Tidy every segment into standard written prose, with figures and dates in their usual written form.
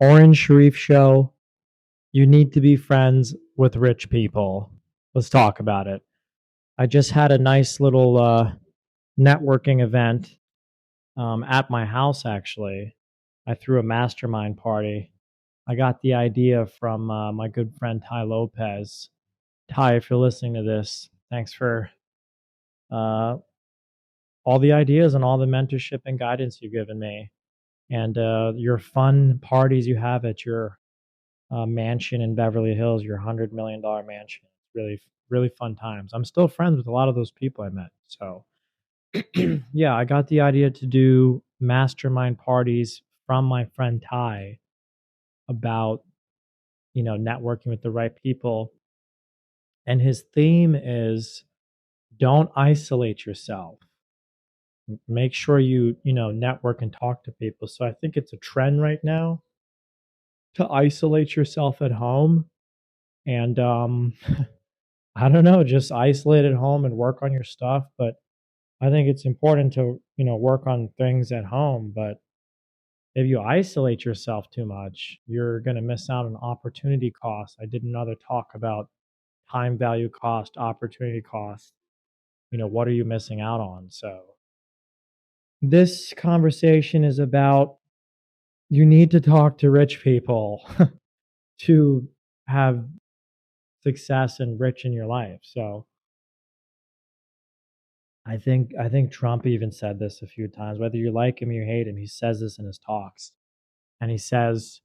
Auran Shereef show. You need to be friends with rich people. Let's talk about it. I just had a nice little networking event at my house, actually. I threw a mastermind party. I got the idea from my good friend Ty Lopez. Ty, if you're listening to this, thanks for uh, all the ideas and all the mentorship and guidance you've given me, and your fun parties you have at your mansion in Beverly Hills, your $100 million mansion. Really, really fun times. I'm still friends with a lot of those people I met. So, yeah, I got the idea to do mastermind parties from my friend Ty about, networking with the right people. And his theme is don't isolate yourself. Make sure you network and talk to people. So I think it's a trend right now to isolate yourself at home and I don't know, just isolate at home and work on your stuff. But I think it's important to work on things at home. But if you isolate yourself too much, you're going to miss out on opportunity costs. I did another talk about time value cost, opportunity cost. What are you missing out on? So this conversation is about you need to talk to rich people to have success and rich in your life. So I think Trump even said this a few times. Whether you like him or you hate him, he says this in his talks. And he says,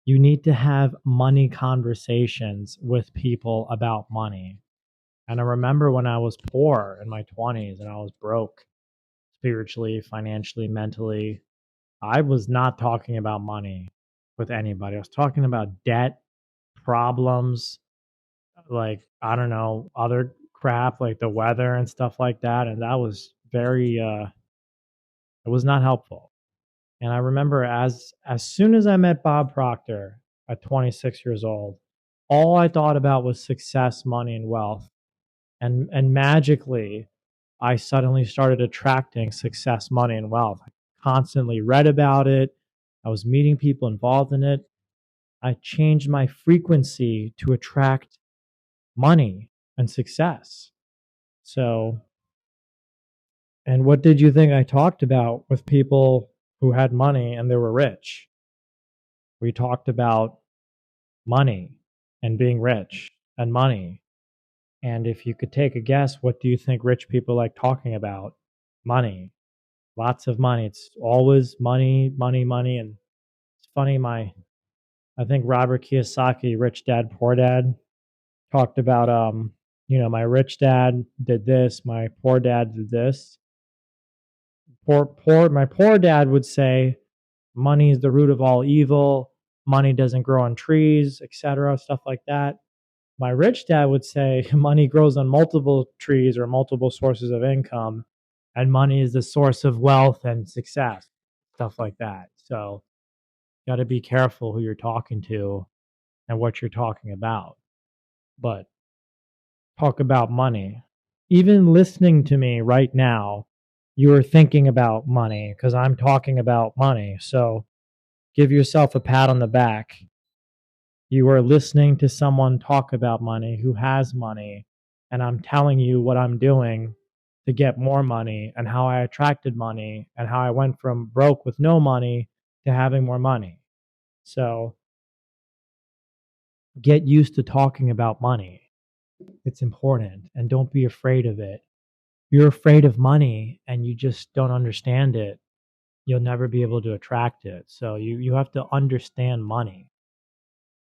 you need to have money conversations with people about money. And I remember when I was poor in my 20s and I was broke spiritually, financially, mentally, I was not talking about money with anybody. I was talking about debt, problems, like, I don't know, other crap like the weather and stuff like that. And that was very it was not helpful. And I remember as soon as I met Bob Proctor at 26 years old, all I thought about was success, money, and wealth. And magically, I suddenly started attracting success, money, and wealth. I constantly read about it. I was meeting people involved in it. I changed my frequency to attract money and success. So, and what did you think I talked about with people who had money and they were rich? We talked about money and being rich and money. And if you could take a guess, what do you think rich people like talking about? Money. Lots of money. It's always money, money, money. And it's funny, I think Robert Kiyosaki, Rich Dad, Poor Dad, talked about my rich dad did this, my poor dad did this. My poor dad would say money is the root of all evil, money doesn't grow on trees, etc., stuff like that. My rich dad would say money grows on multiple trees or multiple sources of income, and money is the source of wealth and success, stuff like that. So, you got to be careful who you're talking to and what you're talking about. But talk about money. Even listening to me right now, you're thinking about money because I'm talking about money. So, give yourself a pat on the back. You are listening to someone talk about money who has money, and I'm telling you what I'm doing to get more money and how I attracted money and how I went from broke with no money to having more money. So get used to talking about money. It's important and don't be afraid of it. You're afraid of money and you just don't understand it. You'll never be able to attract it. So you have to understand money.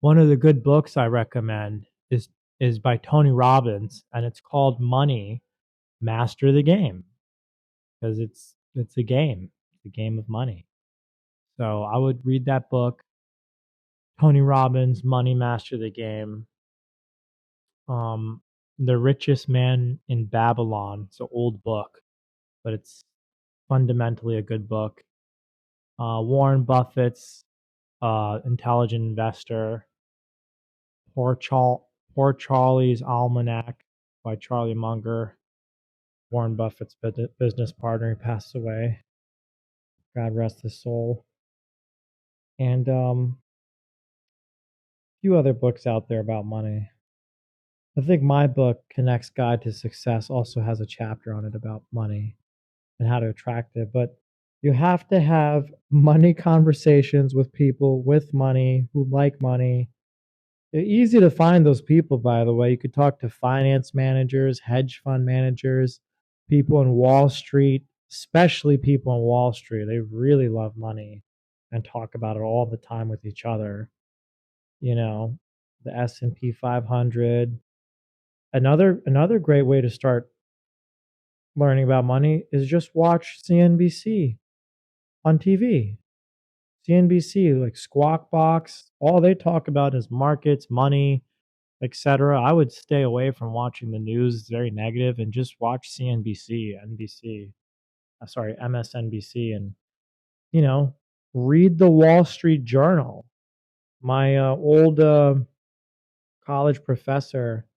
One of the good books I recommend is by Tony Robbins, and it's called Money Master the Game because it's a game, it's a game of money. So I would read that book, Tony Robbins, Money Master the Game. Um, The Richest Man in Babylon. It's an old book, but it's fundamentally a good book. Warren Buffett's Intelligent Investor. Poor Charlie's Almanac by Charlie Munger, Warren Buffett's business partner. He passed away. God rest his soul. And few other books out there about money. I think my book, Connect's Guide to Success, also has a chapter on it about money and how to attract it. But you have to have money conversations with people with money who like money. It's easy to find those people, by the way. You could talk to finance managers, hedge fund managers, people in Wall Street, especially people in Wall Street. They really love money and talk about it all the time with each other. You know, the S&P 500. Another great way to start learning about money is just watch CNBC on TV. CNBC, like Squawk Box, all they talk about is markets, money, etc. I would stay away from watching the news. It's very negative, and just watch CNBC, NBC, sorry, MSNBC, and you know, read the Wall Street Journal. My old college professor,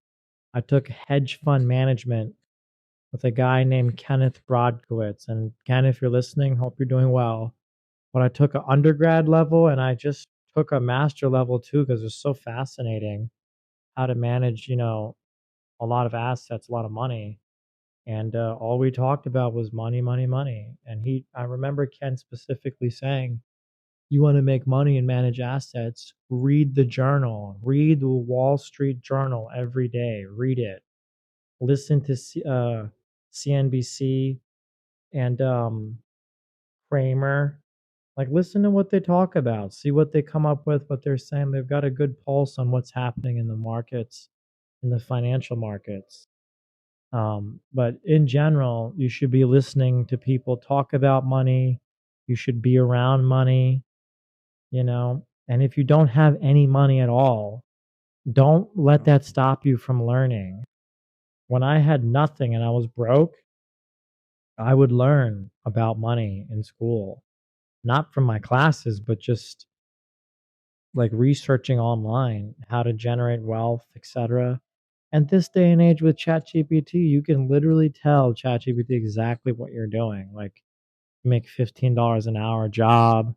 I took hedge fund management with a guy named Kenneth Brodkowitz. And Ken, if you're listening, hope you're doing well. But I took an undergrad level and I just took a master level too because it's so fascinating how to manage, a lot of assets, a lot of money. And all we talked about was money, money, money. And I remember Ken specifically saying, you want to make money and manage assets, read the journal, read the Wall Street Journal every day, read it, listen to CNBC and Kramer. Like, listen to what they talk about, see what they come up with, what they're saying. They've got a good pulse on what's happening in the markets, in the financial markets. But in general, you should be listening to people talk about money. You should be around money, And if you don't have any money at all, don't let that stop you from learning. When I had nothing and I was broke, I would learn about money in school, not from my classes, but just like researching online how to generate wealth, etc. And this day and age with ChatGPT, you can literally tell ChatGPT exactly what you're doing. Like, you make $15 an hour job,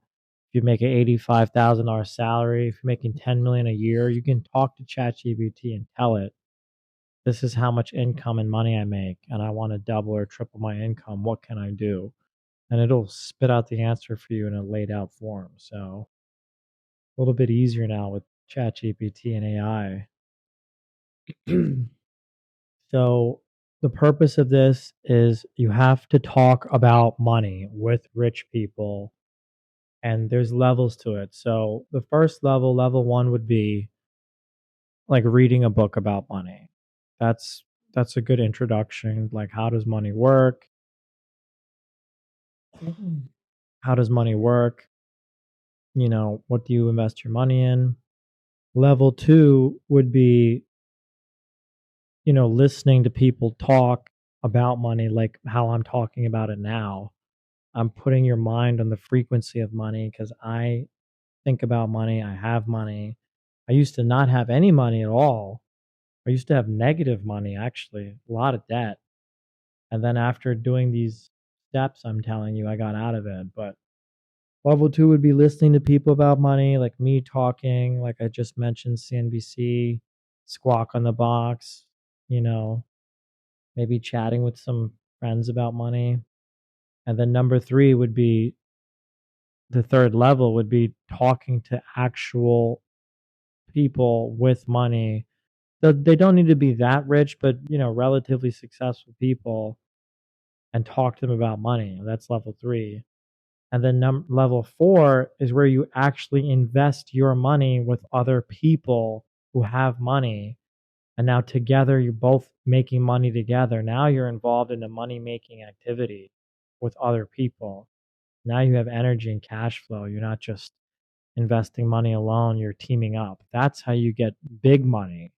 if you make an $85,000 salary, if you're making 10 million a year, you can talk to ChatGPT and tell it, this is how much income and money I make, and I want to double or triple my income. What can I do? And it'll spit out the answer for you in a laid out form. So a little bit easier now with ChatGPT and AI. So the purpose of this is you have to talk about money with rich people, and there's levels to it. So the first level one, would be like reading a book about money. That's that's a good introduction. Like, how does money work? How does money work? What do you invest your money in? Level two would be, listening to people talk about money, like how I'm talking about it now. I'm putting your mind on the frequency of money because I think about money. I have money. I used to not have any money at all. I used to have negative money, actually, a lot of debt. And then after doing these steps, I'm telling you, I got out of it. But level two would be listening to people about money, like me talking, like I just mentioned, CNBC, Squawk on the Box, you know, maybe chatting with some friends about money. And then number three would be, the third level would be talking to actual people with money. They don't need to be that rich, but relatively successful people, and talk to them about money. That's level three. And then level four is where you actually invest your money with other people who have money. And now together, you're both making money together. Now you're involved in a money making activity with other people. Now you have energy and cash flow. You're not just investing money alone, you're teaming up. That's how you get big money.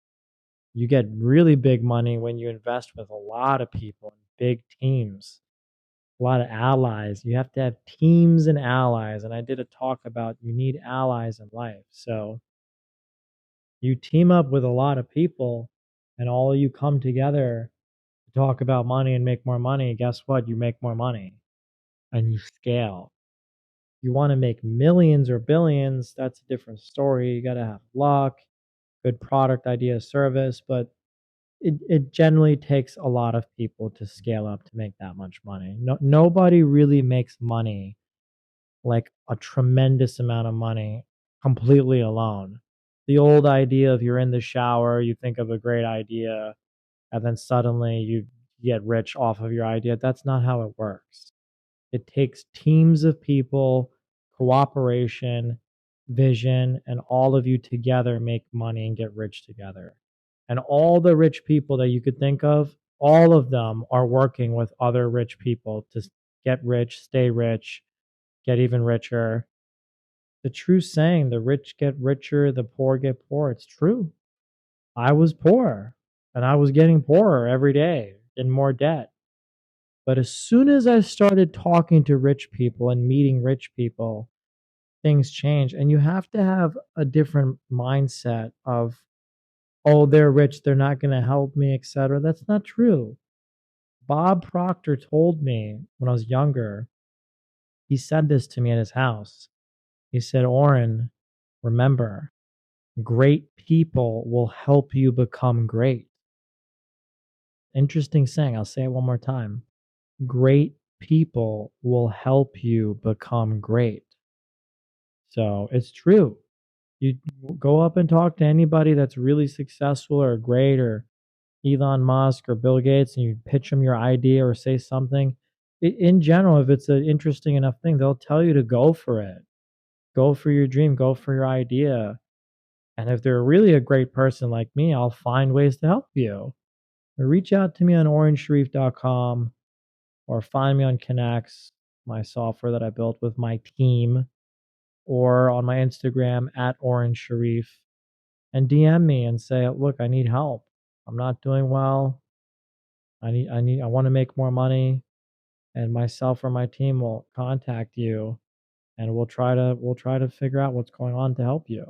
You get really big money when you invest with a lot of people, big teams, a lot of allies. You have to have teams and allies. And I did a talk about you need allies in life. So you team up with a lot of people and all of you come together to talk about money and make more money. Guess what? You make more money and you scale. You want to make millions or billions, that's a different story. You got to have luck. good product idea, service, but it generally takes a lot of people to scale up to make that much money. Nobody really makes money, like a tremendous amount of money, completely alone. The old idea of you're in the shower, you think of a great idea, and then suddenly you get rich off of your idea. That's not how it works. It takes teams of people, cooperation, vision, and all of you together make money and get rich together. And all the rich people that you could think of, all of them are working with other rich people to get rich, stay rich, get even richer. The true saying, the rich get richer, the poor get poor. It's true. I was poor and I was getting poorer every day in more debt. But as soon as I started talking to rich people and meeting rich people, things change. And you have to have a different mindset of, oh, they're rich, they're not going to help me, etc. That's not true. Bob Proctor told me when I was younger, he said this to me at his house. He said, Auran, remember, great people will help you become great. Interesting saying. I'll say it one more time. Great people will help you become great. So it's true. You go up and talk to anybody that's really successful or great, or Elon Musk or Bill Gates, and you pitch them your idea or say something. In general, if it's an interesting enough thing, they'll tell you to go for it. Go for your dream, go for your idea. And if they're really a great person like me, I'll find ways to help you. Reach out to me on auranShereef.com or find me on Connects, my software that I built with my team, or on my Instagram at Auran Shereef, and DM me and say, look, I need help. I'm not doing well. I want to make more money, and myself or my team will contact you, and we'll try to figure out what's going on to help you.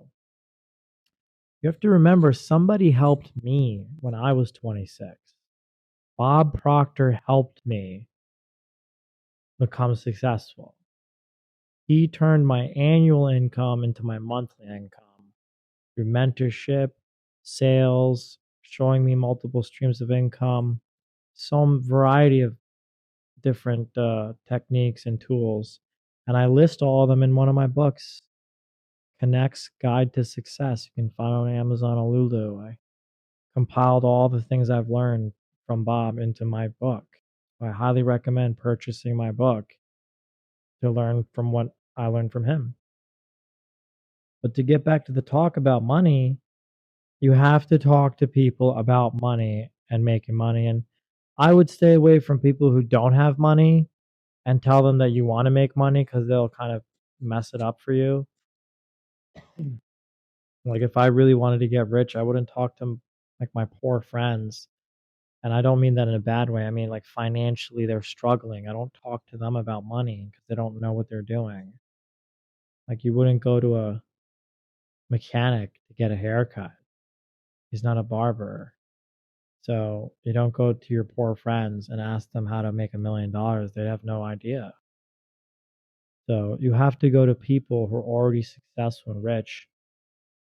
You have to remember, somebody helped me when I was 26. Bob Proctor helped me become successful. He turned my annual income into my monthly income through mentorship, sales, showing me multiple streams of income, some variety of different techniques and tools. And I list all of them in one of my books, Connect's Guide to Success. You can find it on Amazon or Lulu. I compiled all the things I've learned from Bob into my book. I highly recommend purchasing my book to learn from what I learned from him. But to get back to the talk about money, you have to talk to people about money and making money. And I would stay away from people who don't have money and tell them that you want to make money, because they'll kind of mess it up for you. Like, if I really wanted to get rich, I wouldn't talk to like my poor friends. And I don't mean that in a bad way. I mean, like, financially, they're struggling. I don't talk to them about money because they don't know what they're doing. Like, you wouldn't go to a mechanic to get a haircut. He's not a barber. So you don't go to your poor friends and ask them how to make $1 million. They have no idea. So you have to go to people who are already successful and rich.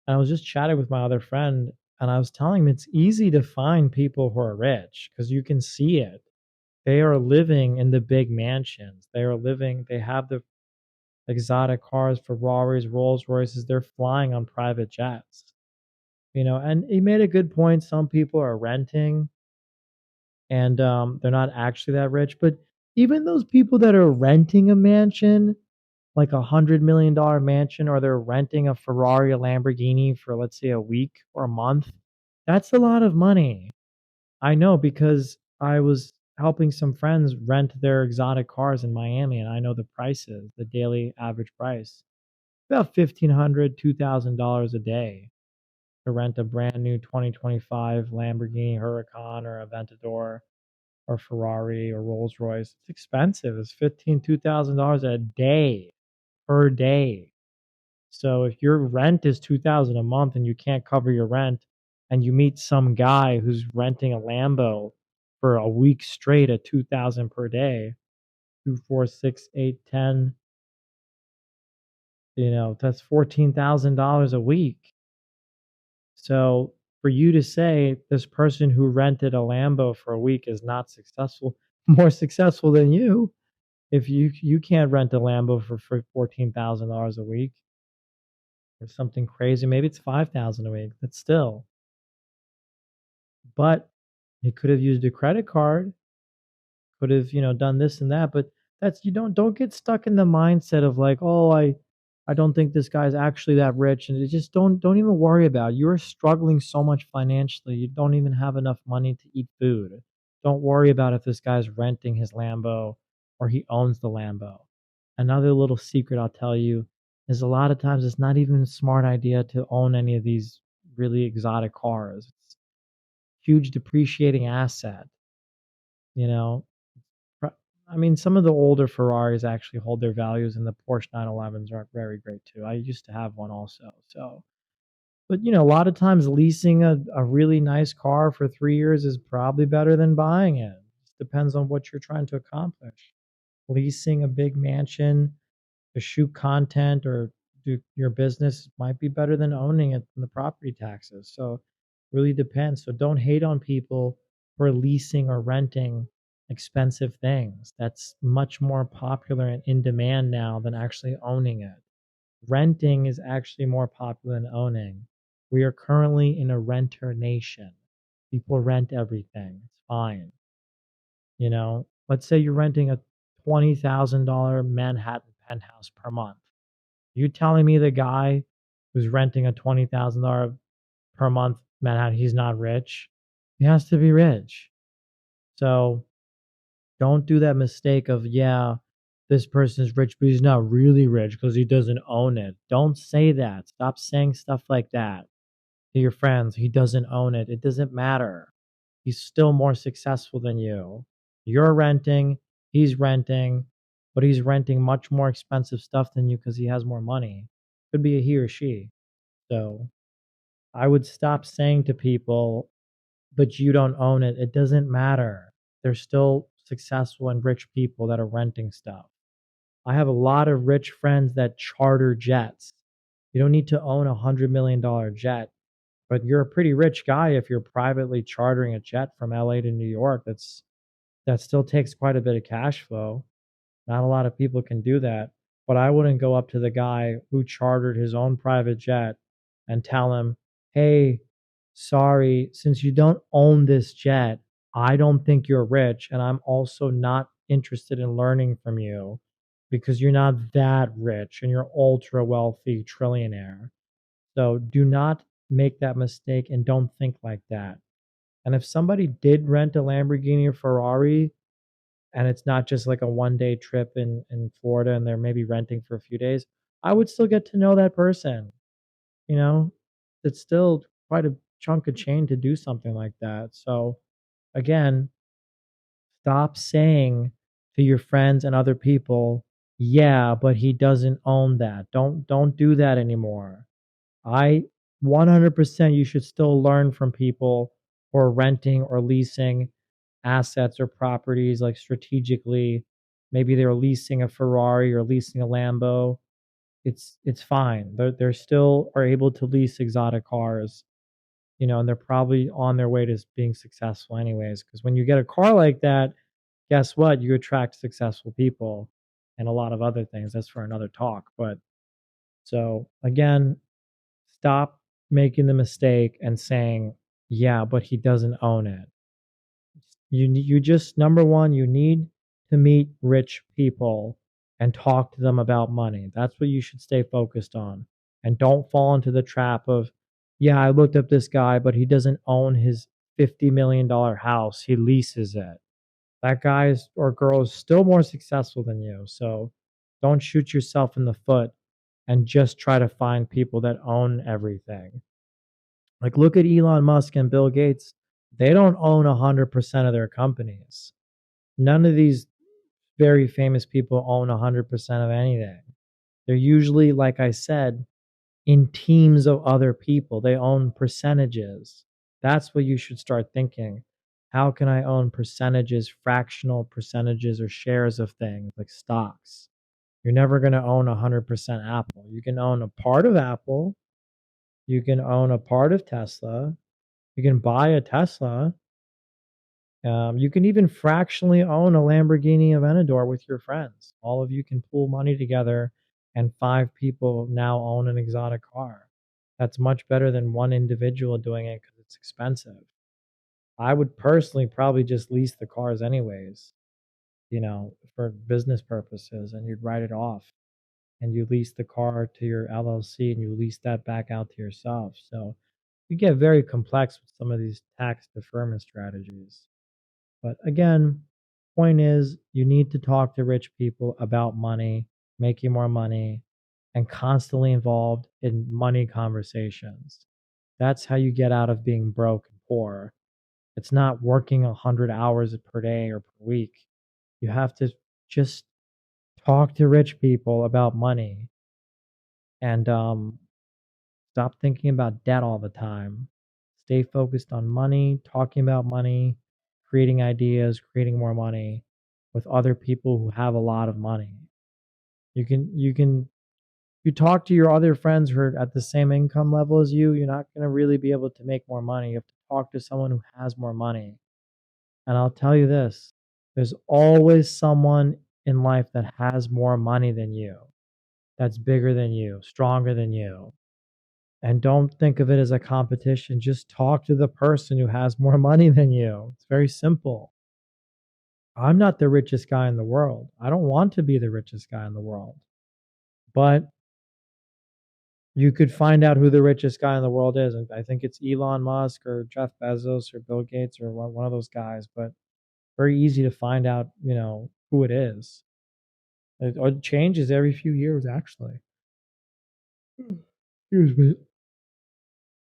And I was just chatting with my other friend, and I was telling him it's easy to find people who are rich because you can see it. They are living in the big mansions. They have the exotic cars, Ferraris, Rolls Royces. They're flying on private jets. And he made a good point. Some people are renting, and they're not actually that rich. But even those people that are renting a mansion, like $100 million mansion, or they're renting a Ferrari, a Lamborghini for, let's say, a week or a month, that's a lot of money. I know, because I was helping some friends rent their exotic cars in Miami, and I know the prices, the daily average price, about $1,500, $2,000 a day to rent a brand new 2025 Lamborghini Huracan or Aventador or Ferrari or Rolls Royce. It's expensive. It's $2,000 a day, per day. So if your rent is $2,000 a month and you can't cover your rent, and you meet some guy who's renting a Lambo for a week straight at $2,000 per day, 2, 4, 6, 8, 10, that's $14,000 a week. So for you to say this person who rented a Lambo for a week is not successful, more successful than you, if you can't rent a Lambo for $14,000 a week or something crazy, maybe it's 5,000 a week. That's still, but he could have used a credit card, could have, done this and that, but that's you don't get stuck in the mindset of like, "Oh, I don't think this guy's actually that rich," and you just don't even worry about it. You're struggling so much financially. You don't even have enough money to eat food. Don't worry about if this guy's renting his Lambo or he owns the Lambo. Another little secret I'll tell you is a lot of times it's not even a smart idea to own any of these really exotic cars. It's a huge depreciating asset, you know. I mean, some of the older Ferraris actually hold their values, and the Porsche 911s are very great too. I used to have one also. So, but a lot of times leasing a really nice car for 3 years is probably better than buying it. It depends on what you're trying to accomplish. Leasing a big mansion to shoot content or do your business might be better than owning it in the property taxes. So really depends. So don't hate on people for leasing or renting expensive things. That's much more popular and in demand now than actually owning it. Renting is actually more popular than owning. We are currently in a renter nation. People rent everything. It's fine. Let's say you're renting a $20,000 Manhattan penthouse per month. You telling me the guy who's renting a $20,000 per month Manhattan, he's not rich? He has to be rich. So don't do that mistake of, yeah, this person's rich, but he's not really rich because he doesn't own it. Don't say that. Stop saying stuff like that to your friends. He doesn't own it. It doesn't matter. He's still more successful than you. You're renting, he's renting, but he's renting much more expensive stuff than you because he has more money. Could be a he or she. So I would stop saying to people, but you don't own it. It doesn't matter. They're still successful and rich people that are renting stuff. I have a lot of rich friends that charter jets. You don't need to own $100 million jet, but you're a pretty rich guy if you're privately chartering a jet from LA to New York. That still takes quite a bit of cash flow. Not a lot of people can do that. But I wouldn't go up to the guy who chartered his own private jet and tell him, hey, sorry, since you don't own this jet, I don't think you're rich. And I'm also not interested in learning from you because you're not that rich and you're ultra wealthy trillionaire. So do not make that mistake and don't think like that. And if somebody did rent a Lamborghini or Ferrari, and it's not just like a 1 day trip in Florida and they're maybe renting for a few days, I would still get to know that person. You know, it's still quite a chunk of change to do something like that. So again, stop saying to your friends and other people, yeah, but he doesn't own that. Don't do that anymore. I 100% you should still learn from people who are renting or leasing assets or properties like strategically. Maybe they're leasing a Ferrari or leasing a Lambo. It's fine. They're still are able to lease exotic cars, and they're probably on their way to being successful anyways. Because when you get a car like that, guess what? You attract successful people and a lot of other things. That's for another talk. But so again, stop making the mistake and saying, yeah, but he doesn't own it. You just number one, you need to meet rich people and talk to them about money. That's what you should stay focused on. And don't fall into the trap of, yeah, I looked up this guy, but he doesn't own his $50 million house. He leases it. That guy or girl is still more successful than you. So don't shoot yourself in the foot and just try to find people that own everything. Like, look at Elon Musk and Bill Gates. They don't own 100% of their companies. None of these very famous people own 100% of anything. They're usually, like I said, in teams of other people. They own percentages. That's what you should start thinking. How can I own percentages, fractional percentages, or shares of things like stocks? You're never going to own 100% Apple. You can own a part of Apple, You can own a part of Tesla. You can buy a Tesla. You can even fractionally own a Lamborghini Aventador with your friends. All of you can pool money together, and 5 people now own an exotic car. That's much better than one individual doing it because it's expensive. I would personally probably just lease the cars anyways, for business purposes, and you'd write it off and you lease the car to your LLC and you lease that back out to yourself. So you get very complex with some of these tax deferment strategies. But again, point is you need to talk to rich people about money, making more money, and constantly involved in money conversations. That's how you get out of being broke and poor. It's not working 100 hours per day or per week. You have to just talk to rich people about money and stop thinking about debt all the time. Stay focused on money, talking about money, creating ideas, creating more money with other people who have a lot of money. You talk to your other friends who are at the same income level as you, you're not going to really be able to make more money. You have to talk to someone who has more money. And I'll tell you this, there's always someone in life that has more money than you, that's bigger than you, stronger than you. And don't think of it as a competition. Just talk to the person who has more money than you. It's very simple. I'm not the richest guy in the world. I don't want to be the richest guy in the world. But you could find out who the richest guy in the world is. And I think it's Elon Musk or Jeff Bezos or Bill Gates or one of those guys. But very easy to find out, who it is. It changes every few years, actually. Excuse me.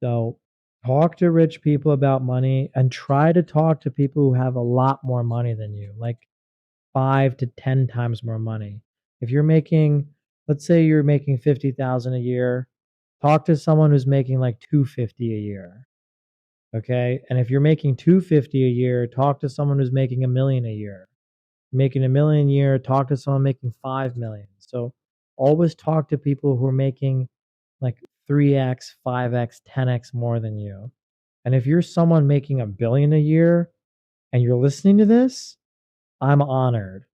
So talk to rich people about money and try to talk to people who have a lot more money than you, like 5 to 10 times more money. If you're making, let's say you're making 50,000 a year, talk to someone who's making like 250 a year. Okay? And if you're making 250 a year, talk to someone who's making 1 million a year. Making 1 million a year, talk to someone making 5 million. So always talk to people who are making like 3x, 5x, 10x more than you. And if you're someone making 1 billion a year and you're listening to this, I'm honored.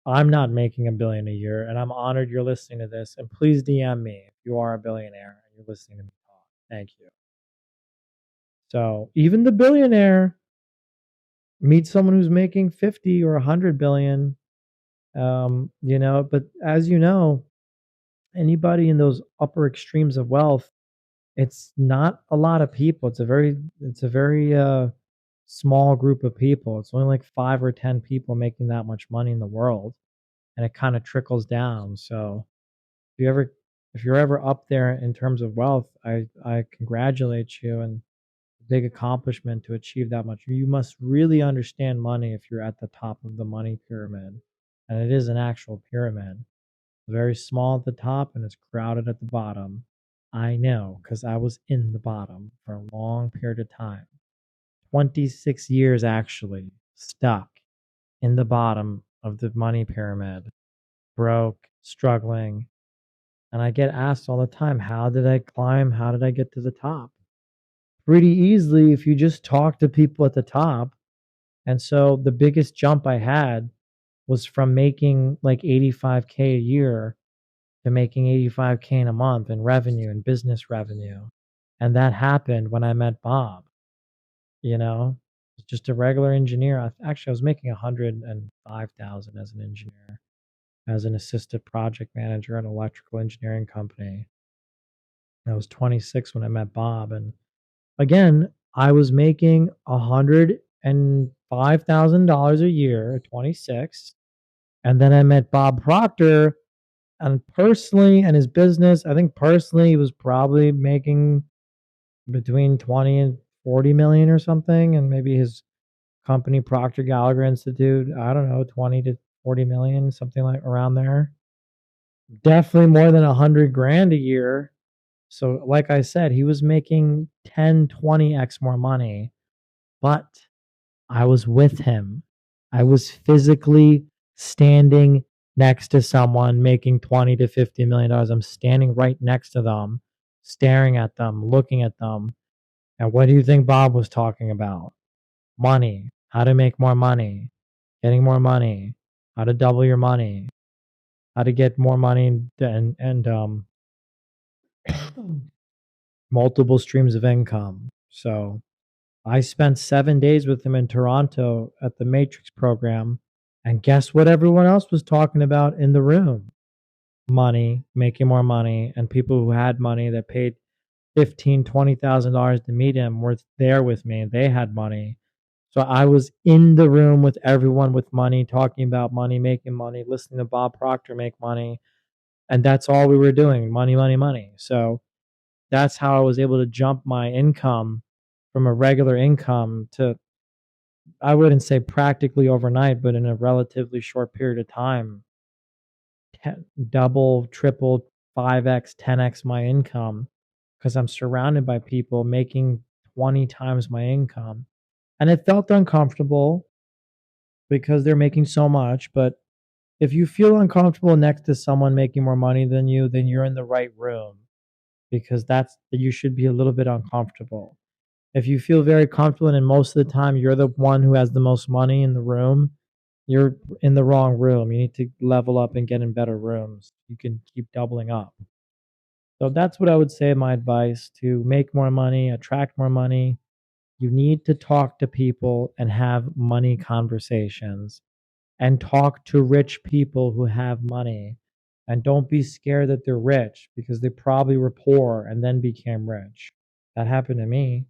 I'm not making 1 billion a year, and I'm honored you're listening to this. And please DM me if you are a billionaire and you're listening to me talk. Thank you. So even the billionaire, meet someone who's making 50 or 100 billion. But as you know, anybody in those upper extremes of wealth, it's not a lot of people. It's a very small group of people. It's only like 5 or 10 people making that much money in the world, and it kind of trickles down. So if you're ever up there in terms of wealth, I congratulate you, and big accomplishment to achieve that much. You must really understand money if you're at the top of the money pyramid, and it is an actual pyramid. Very small at the top and it's crowded at the bottom. I know because I was in the bottom for a long period of time. 26 years actually stuck in the bottom of the money pyramid, broke, struggling. And I get asked all the time, how did I climb? How did I get to the top? Pretty easily if you just talk to people at the top. And so the biggest jump I had was from making like 85K a year to making 85K in a month in revenue and business revenue. And that happened when I met Bob. Just a regular engineer. Actually, I was making 105,000 as an engineer, as an assistant project manager at an electrical engineering company. I was 26 when I met Bob. And again, I was making $105,000 a year at 26. And then I met Bob Proctor, and personally, and his business, I think personally he was probably making between 20 and 40 million or something. And maybe his company, Procter Gallagher Institute, I don't know, 20 to 40 million, something like around there. Definitely more than 100 grand a year. So like I said, he was making 10, 20x more money, but I was with him. I was physically standing next to someone making 20 to 50 million dollars. I'm standing right next to them. staring at them, looking at them. And what do you think Bob was talking about? Money, how to make more money, getting more money, how to double your money, how to get more money and multiple streams of income. So I spent 7 days with him in Toronto at the Matrix program. And guess what everyone else was talking about in the room? Money, making more money, and people who had money that paid $15,000, $20,000 to meet him were there with me. They had money. So I was in the room with everyone with money, talking about money, making money, listening to Bob Proctor make money. And that's all we were doing, money, money, money. So that's how I was able to jump my income from a regular income to, I wouldn't say practically overnight, but in a relatively short period of time, double, triple, 5x, 10x my income because I'm surrounded by people making 20 times my income. And it felt uncomfortable because they're making so much. But if you feel uncomfortable next to someone making more money than you, then you're in the right room because you should be a little bit uncomfortable. If you feel very comfortable and most of the time you're the one who has the most money in the room, you're in the wrong room. You need to level up and get in better rooms. You can keep doubling up. So that's what I would say my advice to make more money, attract more money. You need to talk to people and have money conversations and talk to rich people who have money. And don't be scared that they're rich because they probably were poor and then became rich. That happened to me.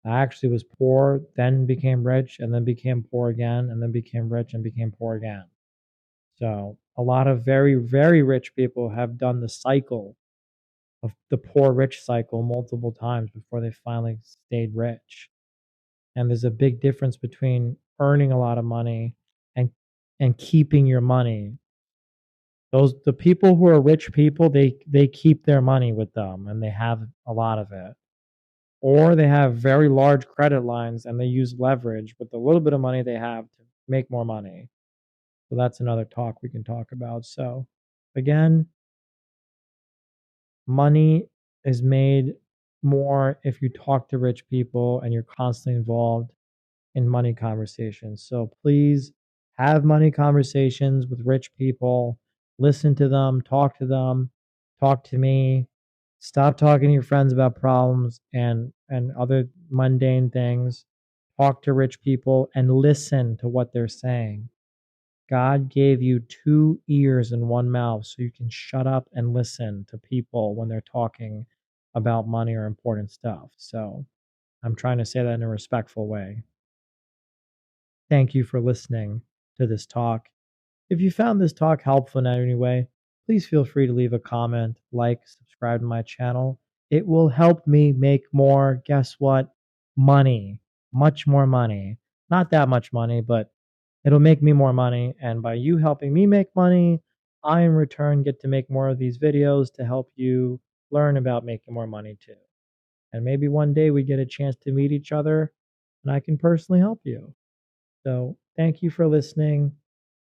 I actually was poor, then became rich, and then became poor again, and then became rich and became poor again. So a lot of very, very rich people have done the cycle of the poor rich cycle multiple times before they finally stayed rich. And there's a big difference between earning a lot of money and keeping your money. The people who are rich people, they keep their money with them and they have a lot of it. Or they have very large credit lines and they use leverage with the little bit of money they have to make more money. So that's another talk we can talk about. So again, money is made more if you talk to rich people and you're constantly involved in money conversations. So please have money conversations with rich people. Listen to them, talk to me. Stop talking to your friends about problems and other mundane things. Talk to rich people and listen to what they're saying. God gave you 2 ears and 1 mouth so you can shut up and listen to people when they're talking about money or important stuff. So I'm trying to say that in a respectful way. Thank you for listening to this talk. If you found this talk helpful in any way, please feel free to leave a comment, like, subscribe to my channel. It will help me make more, guess what? Money. Much more money. Not that much money, but it'll make me more money. And by you helping me make money, I in return get to make more of these videos to help you learn about making more money too. And maybe one day we get a chance to meet each other and I can personally help you. So thank you for listening.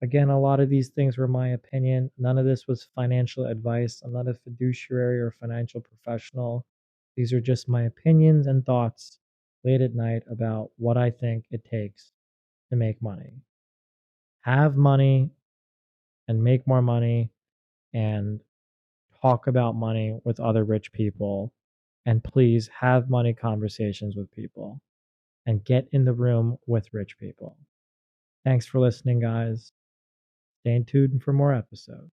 Again, a lot of these things were my opinion. None of this was financial advice. I'm not a fiduciary or financial professional. These are just my opinions and thoughts late at night about what I think it takes to make money. Have money and make more money and talk about money with other rich people. And please have money conversations with people and get in the room with rich people. Thanks for listening, guys. Stay tuned for more episodes.